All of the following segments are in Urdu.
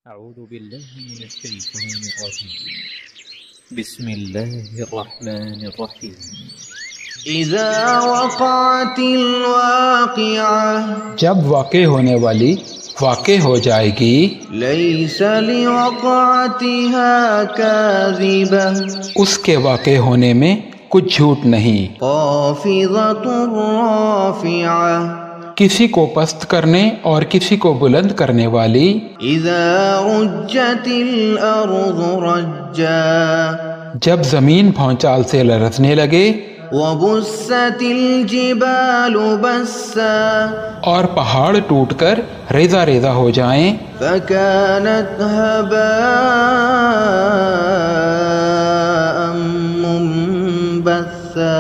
أعوذ بالله من الشيطان الرجيم. بسم الله الرحمن الرحيم. إذا وقعت الواقعة جب واقع ہونے والی واقع ہو جائے گی، ليس لوقعتها كاذبة اس کے واقع ہونے میں کچھ جھوٹ نہیں، خافضة رافعة کسی کو پست کرنے اور کسی کو بلند کرنے والی، إذا رجت الأرض رجا جب زمین بھونچال سے لرزنے لگے، وبست الجبال بسا اور پہاڑ ٹوٹ کر ریزہ ریزہ ہو جائیں، فكانت هباء منبثا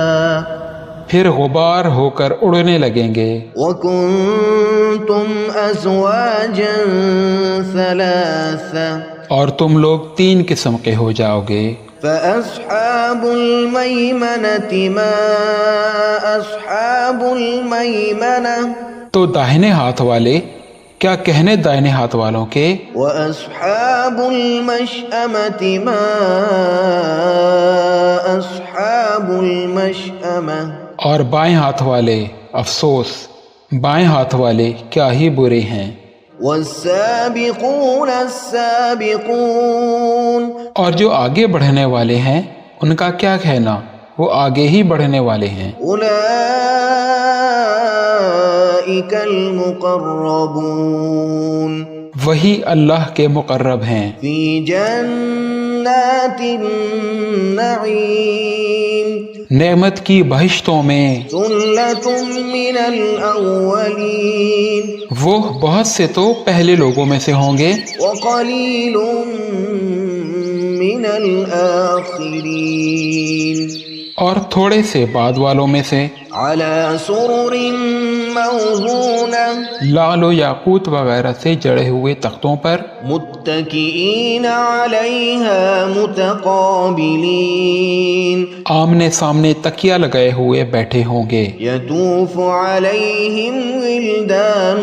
پھر غبار ہو کر اڑنے لگیں گے، وكنتم أزواجا ثلاثا اور تم لوگ 3 قسم کے ہو جاؤ گے۔ فأصحاب الميمنة ما أصحاب الميمنة تو داہنے ہاتھ والے کیا کہنے دائنے ہاتھ والوں کے، وأصحاب المشأمة ما أصحاب المشأمة اور بائیں ہاتھ والے افسوس، بائیں ہاتھ والے کیا ہی برے ہیں۔ والسابقون السابقون اور جو آگے بڑھنے والے ہیں ان کا کیا کہنا، وہ آگے ہی بڑھنے والے ہیں۔ أولئك المقربون وہی اللہ کے مقرب ہیں، في جنات النعيم نعمت کی بہشتوں میں۔ ثلة من الأولين وہ بہت سے تو پہلے لوگوں میں سے ہوں گے، وقليل من الآخرين اور تھوڑے سے بعد والوں میں سے۔ على سرر موضونة لعل و یاقوت وغیرہ سے جڑے ہوئے تختوں پر، متكئين عليها متقابلين آمنے سامنے تکیہ لگائے ہوئے بیٹھے ہوں گے۔ يطوف عليهم ولدان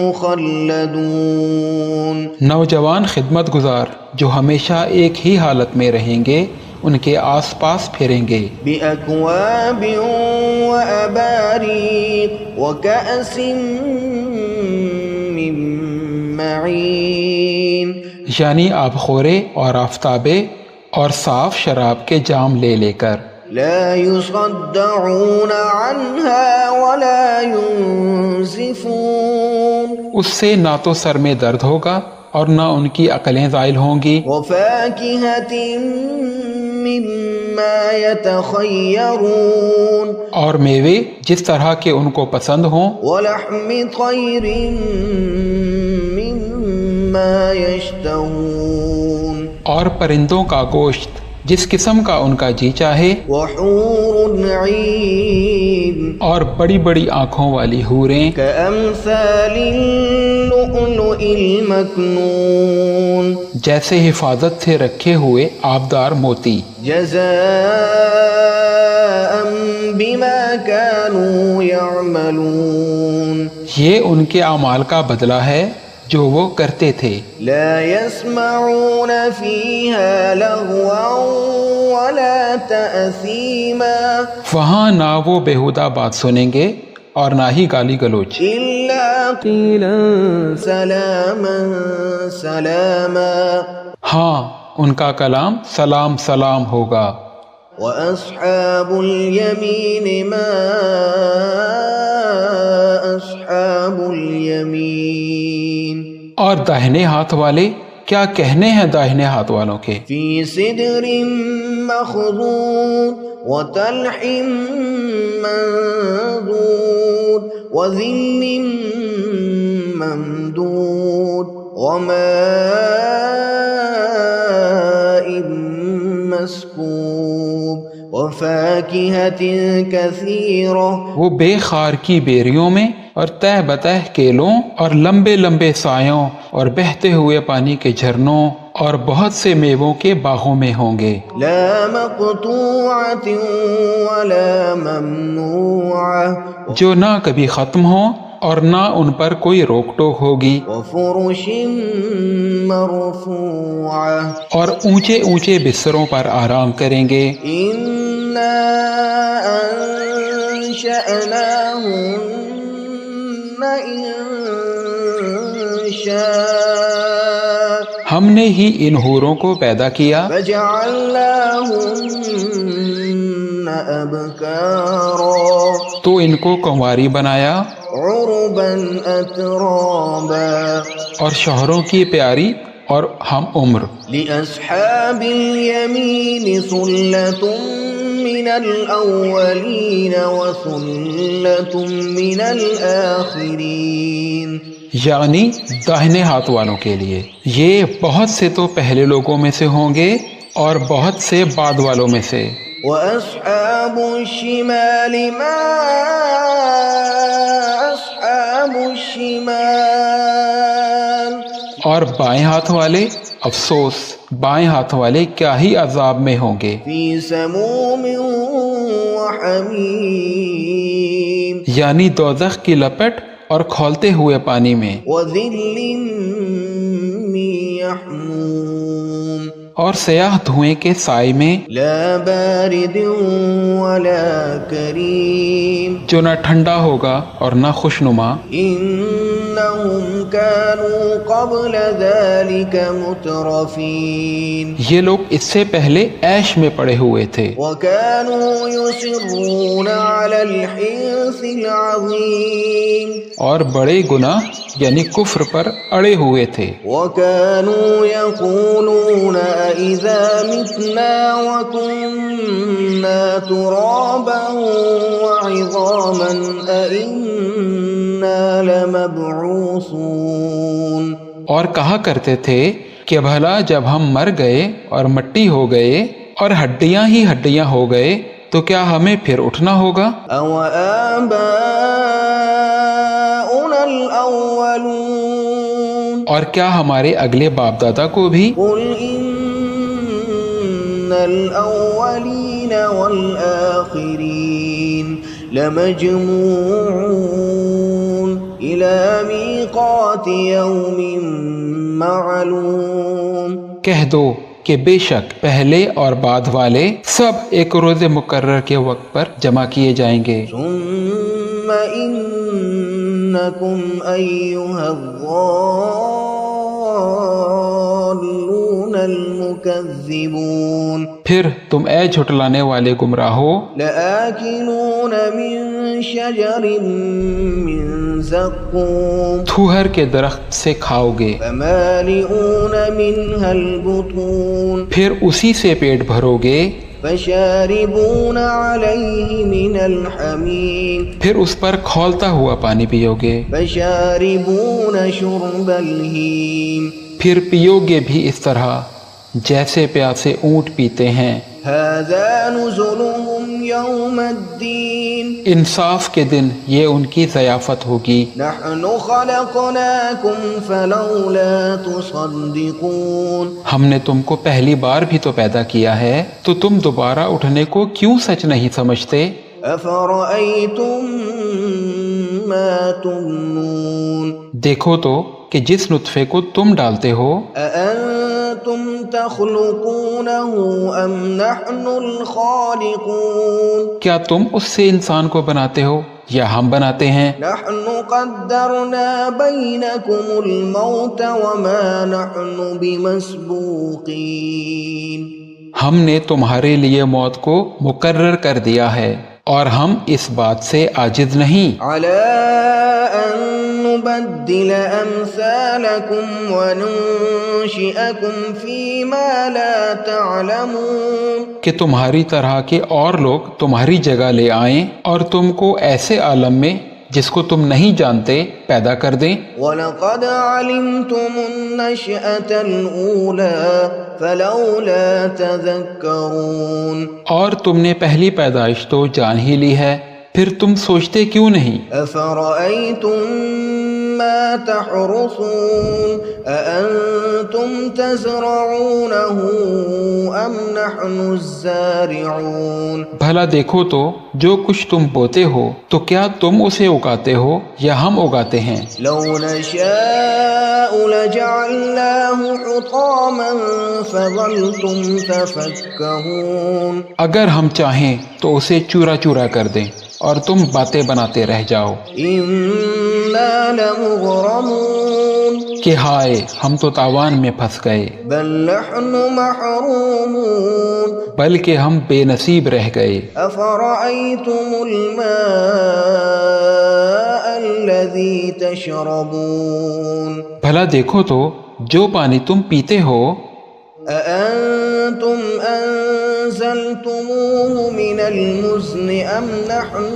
مخلدون نوجوان خدمت گزار جو ہمیشہ ایک ہی حالت میں رہیں گے ان کے آس پاس پھریں گے، بأكواب وأباريق وكأس من معين یعنی آب خورے اور آفتابے اور صاف شراب کے جام لے لے کر۔ لا يصدعون عنها ولا ينزفون اس سے نہ تو سر میں درد ہوگا اور نہ ان کی عقلیں زائل ہوں گی، وفاكهة مما يتخيرون اور میوے جس طرح کے ان کو پسند ہوں، ولحم طير مما يشتهون اور پرندوں کا گوشت جس قسم کا ان کا جی چاہے، وحور عين اور بڑی بڑی آنکھوں والی حوریں كأمثال اللؤلؤ المكنون جیسے حفاظت سے رکھے ہوئے آبدار موتی، جزاء بما كانوا يعملون یہ ان کے اعمال کا بدلہ ہے جو وہ کرتے تھے۔ لا يسمعون فيها لغوا ولا تأثيما وہاں نہ وہ بیہودہ بات سنیں گے اور نہ ہی گالی گلوچ، إلا قيلا سلاما سلاما ہاں ان کا کلام سلام سلام ہوگا۔ وأصحاب اليمين ما أصحاب اليمين اور داہنے ہاتھ والے کیا کہنے ہیں داہنے ہاتھ والوں کے، في سدر مخضود وطلح منضود وظل ممدود وماء مسكوب وفاكهة كثيرة وہ بے خار کی بیریوں میں اور تہ بتہ کیلوں اور لمبے لمبے سایوں اور بہتے ہوئے پانی کے جھرنوں اور بہت سے میووں کے باغوں میں ہوں گے، لا مقطوعة ولا ممنوعة جو نہ کبھی ختم ہوں اور نہ ان پر کوئی روک ٹوک ہوگی، وفرش مرفوعة اور اونچے اونچے بستروں پر آرام کریں گے. إنا أنشأناهن إنشاء ہم نے ہی ان حوروں کو پیدا کیا فجعلناهن أبكارا تو ان کو کنواری بنایا عربا أترابا اور شوہروں کی پیاری اور ہم عمر. لأصحاب اليمين ثلة من الأولين وثلة من الآخرين. یعنی داہنے ہاتھ والوں کے لیے یہ بہت سے تو پہلے لوگوں میں سے ہوں گے اور بہت سے بعد والوں میں سے. وأصحاب الشمال ما أصحاب الشمال. اور بائیں ہاتھ والے افسوس بائیں ہاتھ والے کیا ہی عذاب میں ہوں گے. في سموم وحميم. یعنی دوزخ کی لپٹ اور کھولتے ہوئے پانی میں وظل من يحموم. اور سیاہ دھوئیں کے سائے میں لا بارد ولا كريم. جو نہ ٹھنڈا ہوگا اور نہ خوشنما. إنهم كانوا قبل ذلك مترفين. یہ لوگ اس سے پہلے عیش میں پڑے ہوئے تھے وكانوا يصرون على الحنث العظيم. اور بڑے گناہ یعنی کفر پر اڑے ہوئے تھے. وكانوا يقولون أإذا متنا وكنا ترابا وعظاما أإنا لمبعوثون. اور کہا کرتے تھے کہ بھلا جب ہم مر گئے اور مٹی ہو گئے اور ہڈیاں ہی ہڈیاں ہو گئے تو کیا ہمیں پھر اٹھنا ہوگا؟ أو آباؤنا الأولون. اور کیا ہمارے اگلے باپ دادا کو بھی؟ قل إن الأولين والآخرين لمجموعون إلى ميقات يوم معلوم. کہہ دو کہ بے شک پہلے اور بعد والے سب ایک روز مقرر کے وقت پر جمع کیے جائیں گے. ثم إنكم أيها الضالون المكذبون. پھر تم اے جھٹلانے والے گمراہو لآكلون من شجر من زقوم. تھوہر کے درخت سے کھاؤ گے فمالئون منها البطون. پھر اسی سے پیٹ بھرو گے فشاربون عليه من الحميم. پھر اس پر کھولتا ہوا پانی پیو گے فشاربون شرب الهيم. پھر پیو گے بھی اس طرح جیسے پیاسے اونٹ پیتے ہیں. هذا نزلهم يوم الدين. انصاف کے دن یہ ان کی ضیافت ہوگی. نحن خلقناكم فلولا تصدقون. ہم نے تم کو پہلی بار بھی تو پیدا کیا ہے تو تم دوبارہ اٹھنے کو کیوں سچ نہیں سمجھتے؟ أفرأيتم ما تمنون. دیکھو تو کہ جس نطفے کو تم ڈالتے ہو أأنتم تخلقونه أم نحن الخالقون. کیا تم اس سے انسان کو بناتے ہو یا ہم بناتے ہیں؟ نحن قدرنا بينكم الموت وما نحن بمسبوقين. ہم نے تمہارے لیے موت کو مقرر کر دیا ہے اور ہم اس بات سے عاجز نہیں على أن نبدل أمثالكم وننشئكم فيما لا تعلمون. کہ تمہاری طرح کے اور لوگ تمہاری جگہ لے آئیں اور تم کو ایسے عالم میں جس کو تم نہیں جانتے پیدا کر دیں. وَلَقَدْ عَلِمْتُمُ النَّشْأَةَ الْأُولَى فَلَوْلَا تَذَكَّرُونَ. اور تم نے پہلی پیدائش تو جان ہی لی ہے پھر تم سوچتے کیوں نہیں؟ أَفَرَأَيْتُم مما تحرثون أأنتم تزرعونه أم نحن الزارعون بھلا دیکھو تو جو کچھ تم بوتے ہو تو کیا تم اسے اگاتے ہو یا ہم اگاتے ہیں؟ لو نشاء لجعلناه حطاما فظلتم تفكهون اگر ہم چاہیں تو اسے چورا چورا کر دیں اور تم باتیں بناتے رہ جاؤ إنا لمغرمون کہ ہائے ہم تو تاوان میں پھنس گئے، بل نحن محرومون بلکہ ہم بے نصیب رہ گئے۔ أفرأيتم الماء الذي تشربون بھلا دیکھو تو جو پانی تم پیتے ہو، أأنتم أنزلتموه من المزن أم نحن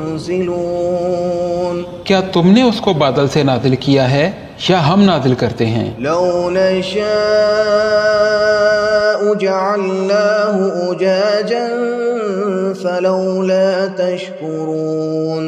المنزلون کیا تم نے اس کو بادل سے نازل کیا ہے یا ہم نازل کرتے ہیں؟ لو نشاء جعلناه أجاجا فلولا تشكرون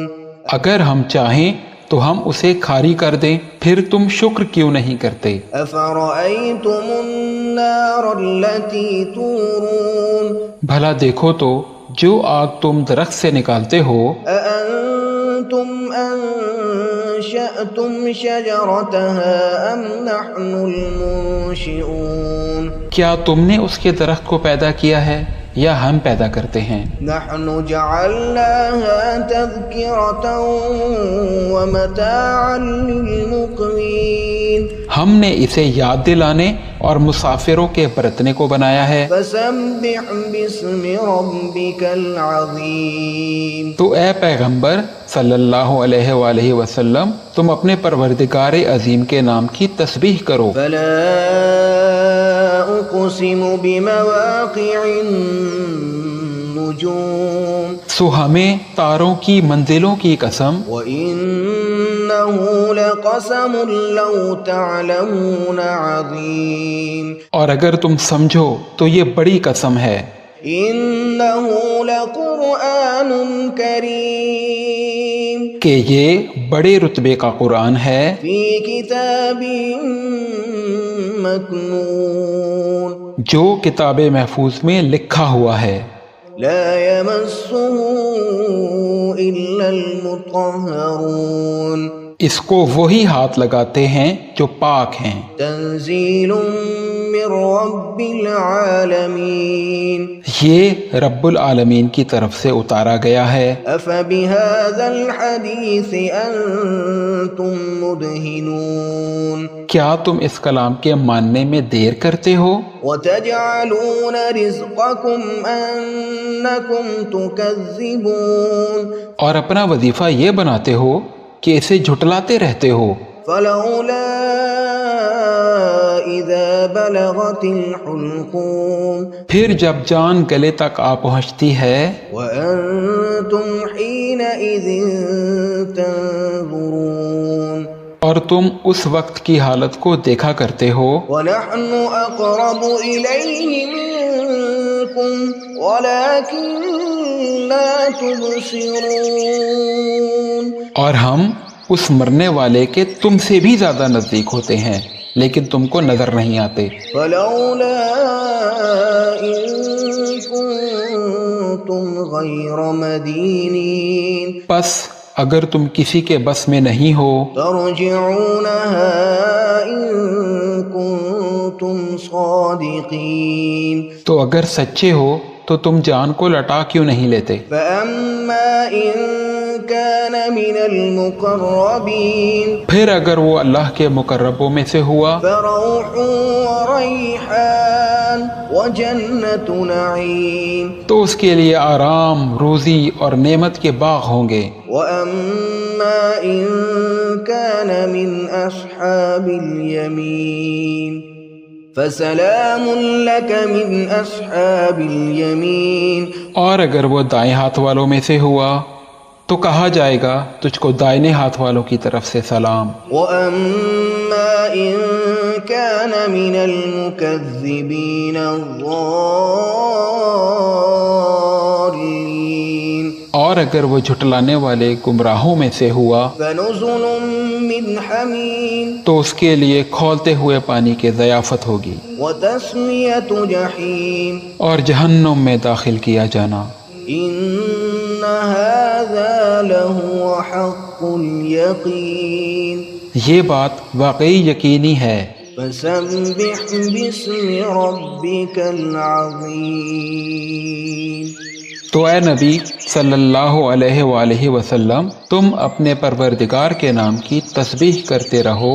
اگر ہم چاہیں تو ہم اسے کھاری کر دیں، پھر تم شکر کیوں نہیں کرتے؟ أفرأيتم النار التي تورون بھلا دیکھو تو جو آگ تم درخت سے نکالتے ہو، أأنتم أنشأتم شجرتها أم نحن المنشئون کیا تم نے اس کے درخت کو پیدا کیا ہے یا ہم پیدا کرتے ہیں؟ نحن جعلناها تذكرة ومتاعا للمقوين ہم نے اسے یاد دلانے اور مسافروں کے برتنے کو بنایا ہے۔ فسبح باسم ربك العظيم تو اے پیغمبر صلی اللہ علیہ وآلہ وسلم تم اپنے پروردگار عظیم کے نام کی تسبیح کرو۔ فلا أقسم بمواقع النجوم سو ہمیں تاروں کی منزلوں کی قسم، وإنه لقسم لو تعلمون عظيم اور اگر تم سمجھو تو یہ بڑی قسم ہے۔ إنه لقرآن كريم کہ یہ بڑے رتبے کا قرآن ہے، في كتاب مكنون جو کتاب محفوظ میں لکھا ہوا ہے، لا يمسه إلا المطهرون اس کو وہی ہاتھ لگاتے ہیں جو پاک ہیں۔ تنزيل من رب العالمين یہ رب العالمین کی طرف سے اتارا گیا ہے۔ أفبهذا الحديث أنتم مدهنون کیا تم اس کلام کے ماننے میں دیر کرتے ہو؟ وتجعلون رزقكم أنكم تكذبون اور اپنا وظیفہ یہ بناتے ہو کہ اسے جھٹلاتے رہتے ہو۔ فلولا إذا بلغت الحلقوم پھر جب جان گلے تک آ پہنچتی ہے، وأنتم حينئذ تنظرون اور تم اس وقت کی حالت کو دیکھا کرتے ہو، ونحن أقرب إليه منكم ولكن لا تبصرون اور ہم اس مرنے والے کے تم سے بھی زیادہ نزدیک ہوتے ہیں لیکن تم کو نظر نہیں آتے۔ فلولا إن كنتم غير مدينين پس اگر تم کسی کے بس میں نہیں ہو ترجعونها إن كنتم صادقين تو اگر سچے ہو تو تم جان کو لٹا کیوں نہیں لیتے؟ فأما إن كان من المقربين پھر اگر وہ اللہ کے مقربوں میں سے ہوا فروح وريحان وجنة نعيم تو اس کے لیے آرام، روزی اور نعمت کے باغ ہوں گے۔ وأما إن كان من أصحاب اليمين فسلام لك من أصحاب اليمين اور اگر وہ دائیں ہاتھ والوں میں سے ہوا تو کہا جائے گا تجھ کو دائیں ہاتھ والوں کی طرف سے سلام۔ وأما إن كان من المكذبين الضالين اور اگر وہ جھٹلانے والے گمراہوں میں سے ہوا فنزل من حمیم تو اس کے لیے کھولتے ہوئے پانی کی ضیافت ہوگی وتصلیۃ جحیم اور جہنم میں داخل کیا جانا۔ ان هذا لهو حق الیقین یہ بات واقعی یقینی ہے، فسبح باسم ربک العظیم۔ تو اے نبی صلی اللہ علیہ وآلہ وسلم تم اپنے پروردگار کے نام کی تسبیح کرتے رہو